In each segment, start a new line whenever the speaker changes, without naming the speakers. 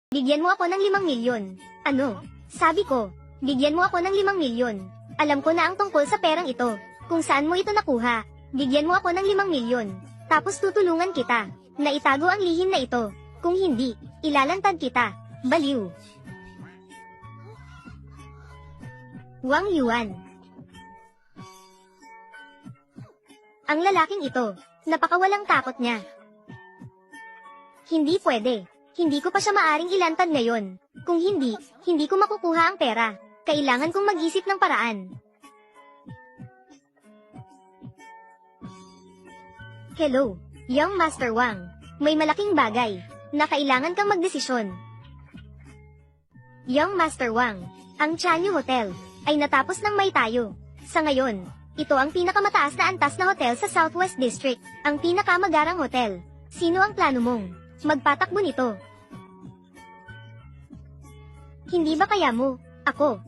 Bigyan mo ako ng 5 milyon. Ano? Sabi ko, bigyan mo ako ng 5 milyon. Alam ko na ang tungkol sa perang ito. Kung saan mo ito nakuha. Bigyan mo ako ng 5 milyon. Tapos tutulungan kita na itago ang lihim na ito. Kung hindi, ilalantad kita. Baliw. Wang Yuan. Ang lalaking ito, napakawalang takot niya. Hindi pwede. Hindi ko pa siya maaring ilantad ngayon. Kung hindi, hindi ko makukuha ang pera. Kailangan kong mag-isip ng paraan. Hello, Young Master Wang. May malaking bagay na kailangan kang magdesisyon. Young Master Wang, ang Chanyu Hotel ay natapos ng may tayo. Sa ngayon, ito ang pinakamataas na antas na hotel sa Southwest District, ang pinakamagarang hotel. Sino ang plano mong magpatakbo nito? Hindi ba kaya mo? Ako.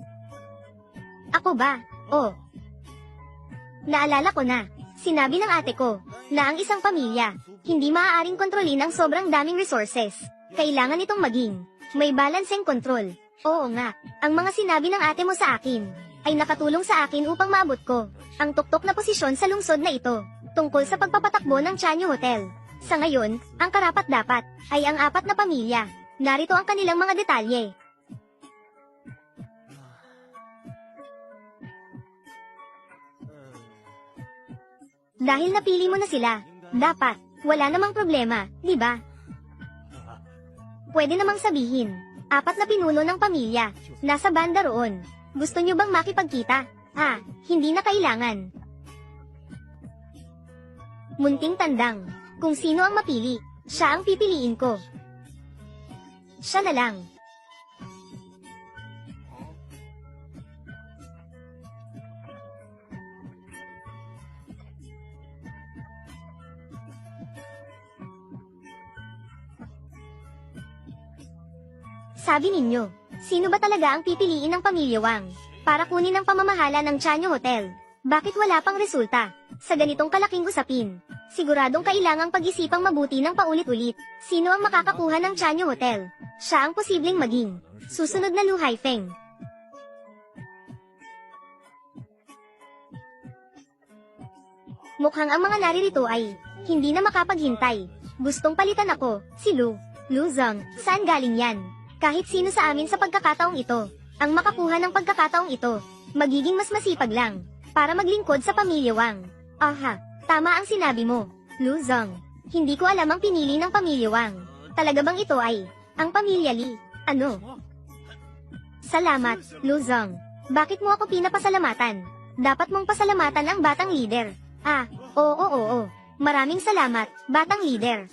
Ako ba? Oh. Naalala ko na. Sinabi ng ate ko na ang isang pamilya hindi maaaring kontrolin ang sobrang daming resources. Kailangan itong maging may balancing control. Oo nga, ang mga sinabi ng ate mo sa akin ay nakatulong sa akin upang maabot ko ang tuktok na posisyon sa lungsod na ito tungkol sa pagpapatakbo ng Chanyu Hotel. Sa ngayon, ang karapat-dapat ay ang 4 na pamilya. Narito ang kanilang mga detalye. Dahil napili mo na sila, dapat, wala namang problema, di ba? Pwede namang sabihin, 4 na pinuno ng pamilya, nasa banda roon. Gusto nyo bang makipagkita? Hindi na kailangan. Munting tandang, kung sino ang mapili, siya ang pipiliin ko. Siya na lang. Sabi ninyo, sino ba talaga ang pipiliin ng pamilya Wang para kunin ang pamamahala ng Chanyu Hotel? Bakit wala pang resulta? Sa ganitong kalaking usapin, siguradong kailangang pag-isipang mabuti ng paulit-ulit. Sino ang makakakuha ng Chanyu Hotel? Siya ang posibleng maging susunod na Lu Haifeng. Mukhang ang mga naririto ay hindi na makapaghintay. Gustong palitan ako, si Lu Zhang. Saan galing yan? Kahit sino sa amin sa pagkakataong ito, ang makakuha ng pagkakataong ito, magiging mas masipag lang, para maglingkod sa pamilya Wang. Aha, tama ang sinabi mo, Lu Zhang. Hindi ko alam ang pinili ng pamilya Wang. Talaga bang ito ay, ang pamilya Li? Ano? Salamat, Lu Zhang. Bakit mo ako pinapasalamatan? Dapat mong pasalamatan ang batang leader. Oo. Maraming salamat, batang leader.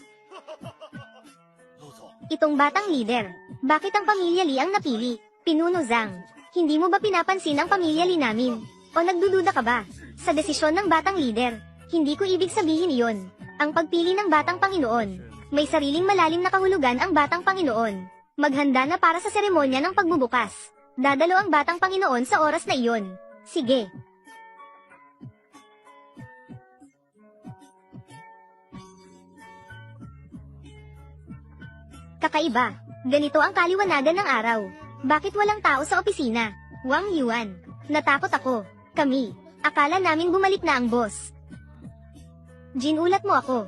Itong batang leader, bakit ang pamilya Li ang napili? Pinuno Zhang, hindi mo ba pinapansin ang pamilya Li namin? O nagdududa ka ba sa desisyon ng batang leader? Hindi ko ibig sabihin iyon. Ang pagpili ng batang Panginoon, may sariling malalim na kahulugan ang batang Panginoon. Maghanda na para sa seremonya ng pagbubukas. Dadalo ang batang Panginoon sa oras na iyon. Sige. Kakaiba. Ganito ang kaliwanagan ng araw. Bakit walang tao sa opisina? Wang Yuan. Natakot ako. Kami. Akala namin bumalik na ang boss. Ginulat mo ako.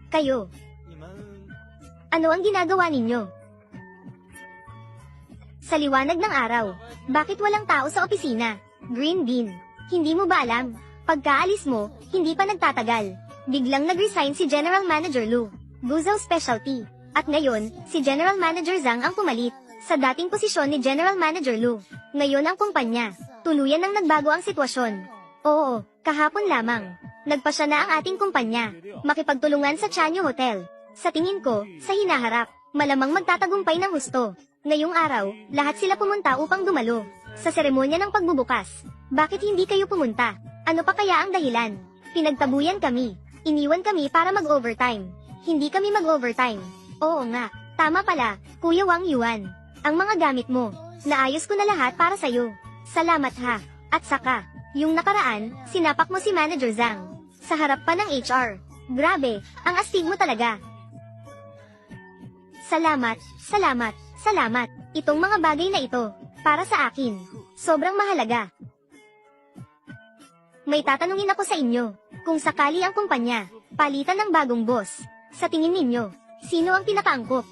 Kayo. Ano ang ginagawa ninyo? Sa liwanag ng araw, bakit walang tao sa opisina? Green Bean. Hindi mo ba alam? Pagkaalis mo, hindi pa nagtatagal. Biglang nag-resign si General Manager Lu Guzhou Specialty. At ngayon, si General Manager Zhang ang pumalit sa dating posisyon ni General Manager Lu. Ngayon ang kumpanya, tuluyan nang nagbago ang sitwasyon. Oo, kahapon lamang. Nagpasya na ang ating kumpanya makipagtulungan sa Chanyu Hotel. Sa tingin ko, sa hinaharap, malamang magtatagumpay ng husto. Ngayong araw, lahat sila pumunta upang dumalo sa seremonya ng pagbubukas. Bakit hindi kayo pumunta? Ano pa kaya ang dahilan? Pinagtabuyan kami. Iniwan kami para mag-overtime. Hindi kami mag-overtime. Oo nga, tama pala, Kuya Wang Yuan. Ang mga gamit mo, naayos ko na lahat para sa'yo. Salamat ha. At saka, Yung nakaraan, sinapak mo si Manager Zhang. Sa harap pa ng HR. Grabe, ang astig mo talaga. Salamat, salamat, salamat. Itong mga bagay na ito, para sa akin, sobrang mahalaga. May tatanungin ako sa inyo, kung sakali ang kumpanya, palitan ng bagong boss, sa tingin ninyo, sino ang pinakaangkop?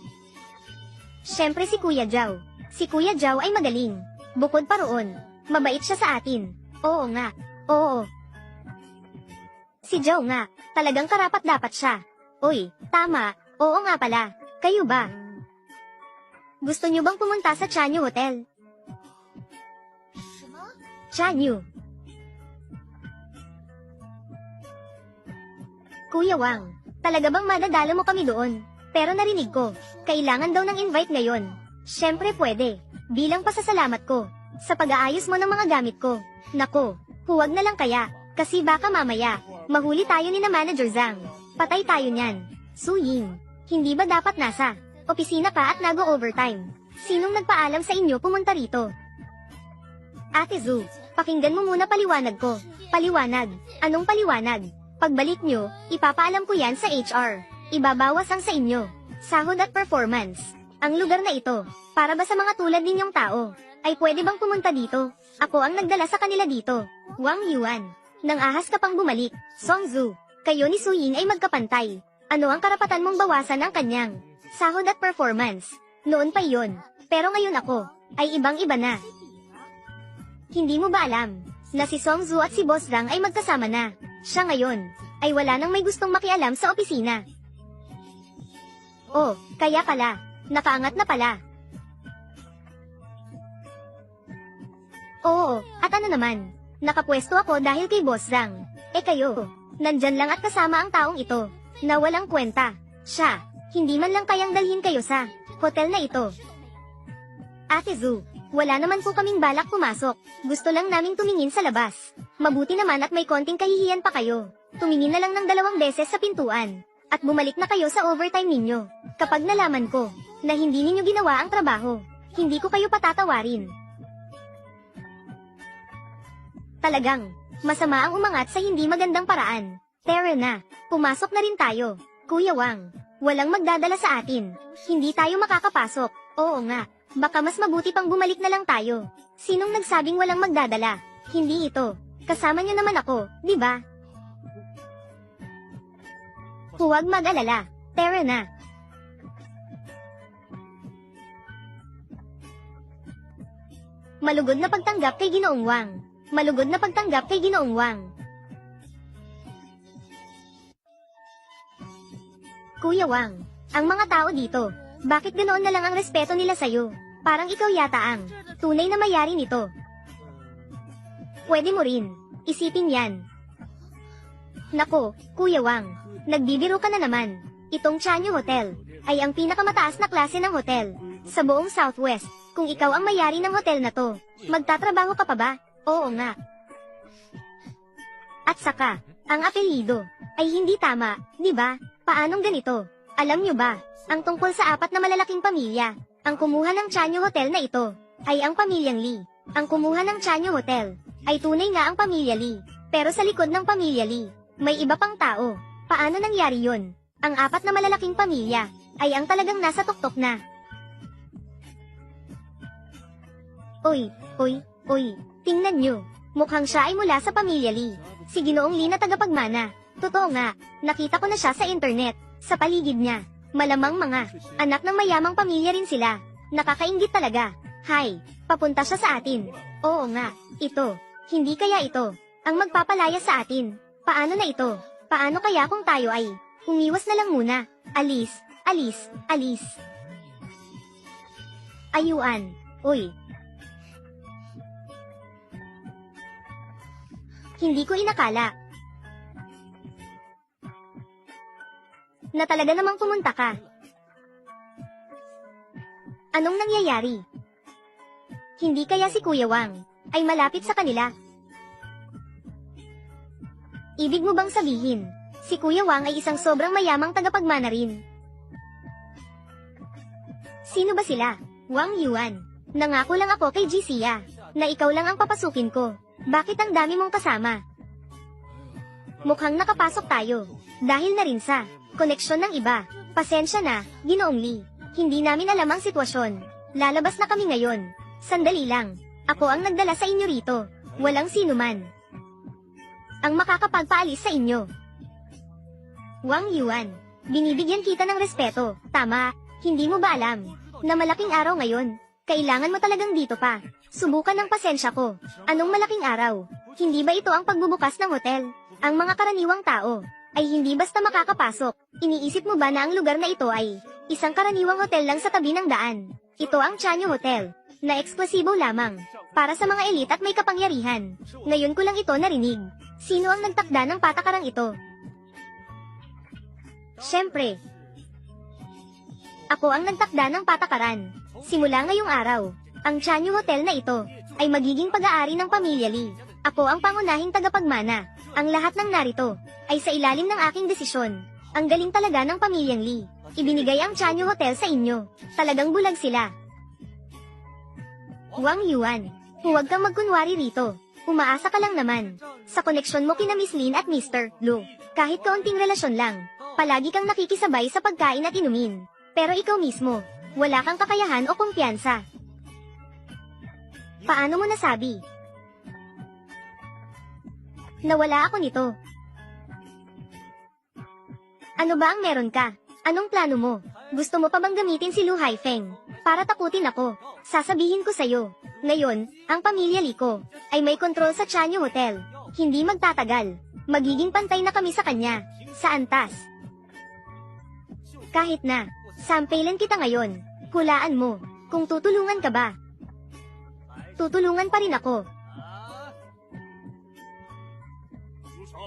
Siyempre si Kuya Zhao. Si Kuya Zhao ay magaling. Bukod pa roon, mabait siya sa atin. Oo nga, oo. Si Zhao nga, talagang karapat dapat siya. Uy, tama, oo nga pala. Kayo ba? Gusto nyo bang pumunta sa Chanyu Hotel? Chanyu. Kuya Wang, talaga bang madadala mo kami doon? Pero narinig ko, kailangan daw ng invite ngayon. Siyempre pwede, bilang pasasalamat ko, sa pag-aayos mo ng mga gamit ko. Nako, huwag na lang kaya, kasi baka mamaya, mahuli tayo ni na Manager Zhang. Patay tayo niyan. Su Ying, hindi ba dapat nasa opisina ka at nago-overtime? Sinong nagpaalam sa inyo pumunta rito? Ate Zhu, pakinggan mo muna paliwanag ko. Paliwanag? Anong paliwanag? Pagbalik nyo, ipapaalam ko yan sa HR. Ibabawas ang sa inyo. Sahod at performance. Ang lugar na ito, para ba sa mga tulad ninyong tao, ay pwede bang pumunta dito? Ako ang nagdala sa kanila dito. Wang Yuan. Nang ahas ka pang bumalik. Song Zhu, kayo ni Su Ying ay magkapantay. Ano ang karapatan mong bawasan ang kanyang sahod at performance? Noon pa iyon. Pero ngayon ako, ay ibang-iba na. Hindi mo ba alam, na si Song Zhu at si Boss Zhang ay magkasama na? Siya ngayon, ay wala nang may gustong makialam sa opisina. Oh, kaya pala, nakaangat na pala. Oo, at ano naman, nakapwesto ako dahil kay Boss Zhang. Eh kayo, nandyan lang at kasama ang taong ito, na walang kwenta. Siya, hindi man lang kayang dalhin kayo sa hotel na ito. Ate Zhu, wala naman po kaming balak pumasok. Gusto lang naming tumingin sa labas. Mabuti naman at may konting kahihiyan pa kayo. Tumingin na lang ng 2 beses sa pintuan. At bumalik na kayo sa overtime ninyo. Kapag nalaman ko, na hindi ninyo ginawa ang trabaho, hindi ko kayo patatawarin. Talagang, masama ang umangat sa hindi magandang paraan. Tara na, pumasok na rin tayo. Kuya Wang, walang magdadala sa atin. Hindi tayo makakapasok. Oo nga. Baka mas mabuti pang bumalik na lang tayo. Sinong nagsabing walang magdadala? Hindi ito. Kasama niyo naman ako, di ba? Huwag mag-alala. Tara na. Malugod na pagtanggap kay Ginoong Wang. Malugod na pagtanggap kay Ginoong Wang. Kuya Wang, ang mga tao dito, bakit ganoon na lang ang respeto nila sa'yo? Parang ikaw yata ang tunay na mayari nito. Pwede mo rin isipin yan. Nako, Kuya Wang, nagbibiro ka na naman. Itong Chanyu Hotel ay ang pinakamataas na klase ng hotel sa buong Southwest. Kung ikaw ang mayari ng hotel na to, magtatrabaho ka pa ba? Oo nga. At saka, ang apelyido ay hindi tama, di ba? Paanong ganito? Alam nyo ba, ang tungkol sa 4 na malalaking pamilya, ang kumuha ng Chanyu Hotel na ito, ay ang pamilyang Lee. Ang kumuha ng Chanyu Hotel, ay tunay nga ang pamilya Lee. Pero sa likod ng pamilya Lee, may iba pang tao. Paano nangyari yon? Ang 4 na malalaking pamilya, ay ang talagang nasa tuktok na. Oy, tingnan nyo. Mukhang siya ay mula sa pamilya Lee. Si Ginoong Lee na tagapagmana. Totoo nga, nakita ko na siya sa internet, sa paligid niya. Malamang mga anak ng mayamang pamilya rin sila. Nakakainggit talaga. Hay, papunta siya sa atin. Oo nga, ito. Hindi kaya ito ang magpapalaya sa atin. Paano na ito? Paano kaya kung tayo ay umiwas na lang muna? Alis. Ayuan. Uy. Hindi ko inakala na talaga namang pumunta ka. Anong nangyayari? Hindi kaya si Kuya Wang ay malapit sa kanila? Ibig mo bang sabihin, si Kuya Wang ay isang sobrang mayamang tagapagmana rin? Sino ba sila? Wang Yuan. Nangako lang ako kay Jisia na ikaw lang ang papasukin ko. Bakit ang dami mong kasama? Mukhang nakapasok tayo. Dahil na rin sa koneksyon ng iba. Pasensya na, Ginoong Lee. Hindi namin alam ang sitwasyon. Lalabas na kami ngayon. Sandali lang. Ako ang nagdala sa inyo rito. Walang sinuman ang makakapagpaalis sa inyo. Wang Yuan, binibigyan kita ng respeto. Tama, hindi mo ba alam na malaking araw ngayon? Kailangan mo talagang dito pa. Subukan ng pasensya ko. Anong malaking araw? Hindi ba ito ang pagbubukas ng hotel? Ang mga karaniwang tao ay hindi basta makakapasok. Iniisip mo ba na ang lugar na ito ay isang karaniwang hotel lang sa tabi ng daan? Ito ang Chanyu Hotel, na eksklusibo lamang para sa mga elite at may kapangyarihan. Ngayon ko lang ito narinig. Sino ang nagtakda ng patakarang ito? Siyempre, ako ang nagtakda ng patakaran. Simula ngayong araw, ang Chanyu Hotel na ito ay magiging pag-aari ng pamilya Lee. Ako ang pangunahing tagapagmana. Ang lahat ng narito ay sa ilalim ng aking desisyon. Ang galing talaga ng pamilyang Lee. Ibinigay ang Chanyu Hotel sa inyo. Talagang bulag sila. Wang Yuan, huwag kang magkunwari rito. Umaasa ka lang naman sa koneksyon mo kina Miss Lin at Mr. Lu. Kahit kaunting relasyon lang, palagi kang nakikisabay sa pagkain at inumin. Pero ikaw mismo, wala kang kakayahan o kumpiyansa. Paano mo nasabi? Nawala ako nito. Ano ba ang meron ka? Anong plano mo? Gusto mo pa bang gamitin si Lu Haifeng para takutin ako? Sasabihin ko sa'yo. Ngayon, ang pamilya Lee ko ay may kontrol sa Chanyu Hotel. Hindi magtatagal. Magiging pantay na kami sa kanya. Sa antas. Kahit na, sampailan kita ngayon. Hulaan mo, kung tutulungan ka ba. Tutulungan pa rin ako.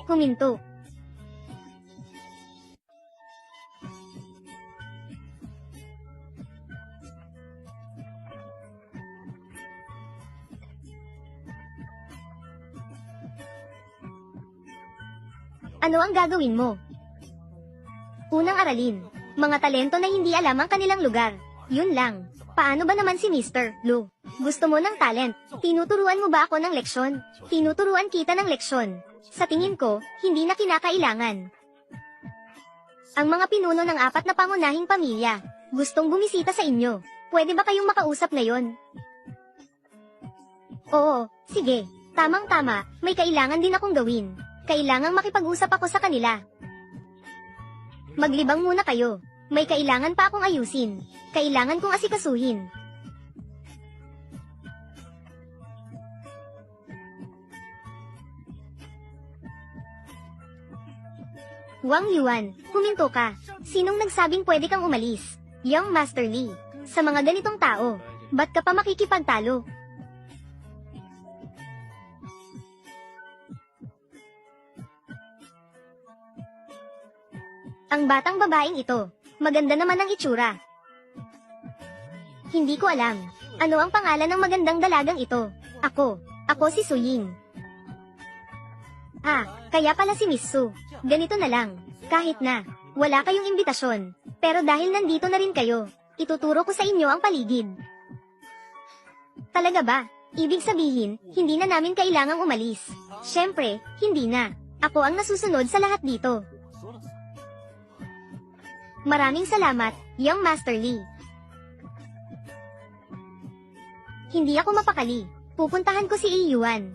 Huminto. Ano ang gagawin mo? Unang aralin, mga talento na hindi alam ang kanilang lugar. Yun lang. Paano ba naman si Mr. Lu? Gusto mo ng talent? Tinuturuan mo ba ako ng leksyon? Tinuturuan kita ng leksyon. Sa tingin ko, hindi na kinakailangan. Ang mga pinuno ng 4 na pangunahing pamilya, gustong bumisita sa inyo. Pwede ba kayong makausap ngayon? Oo, sige. Tamang-tama, may kailangan din akong gawin. Kailangang makipag-usap ako sa kanila. Maglibang muna kayo. May kailangan pa akong ayusin. Kailangan kong asikasuhin. Wang Yuan, huminto ka. Sinong nagsabing pwede kang umalis? Young Master Lee. Sa mga ganitong tao, ba't ka pa makikipagtalo? Ang batang babaeng ito, maganda naman ang itsura. Hindi ko alam, ano ang pangalan ng magandang dalagang ito? Ako si Su Ying. Ah, kaya pala si Miss Su. Ganito na lang, kahit na, wala kayong imbitasyon. Pero dahil nandito na rin kayo, ituturo ko sa inyo ang paligid. Talaga ba? Ibig sabihin, hindi na namin kailangang umalis. Siyempre, hindi na. Ako ang nasusunod sa lahat dito. Maraming salamat, Young Master Lee. Hindi ako mapakali. Pupuntahan ko si Yuan.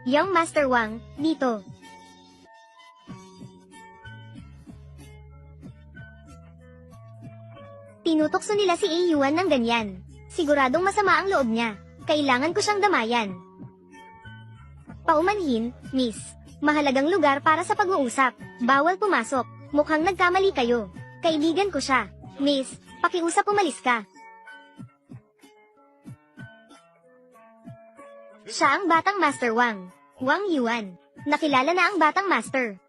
Young Master Wang, dito. Tinutokso nila si Yuan ng ganyan. Siguradong masama ang loob niya. Kailangan ko siyang damayan. Paumanhin, Miss. Mahalagang lugar para sa pag-uusap. Bawal pumasok. Mukhang nagkamali kayo. Kaibigan ko siya. Miss, pakiusap umalis ka. Siya ang batang Master Wang. Wang Yuan. Nakilala na ang batang master.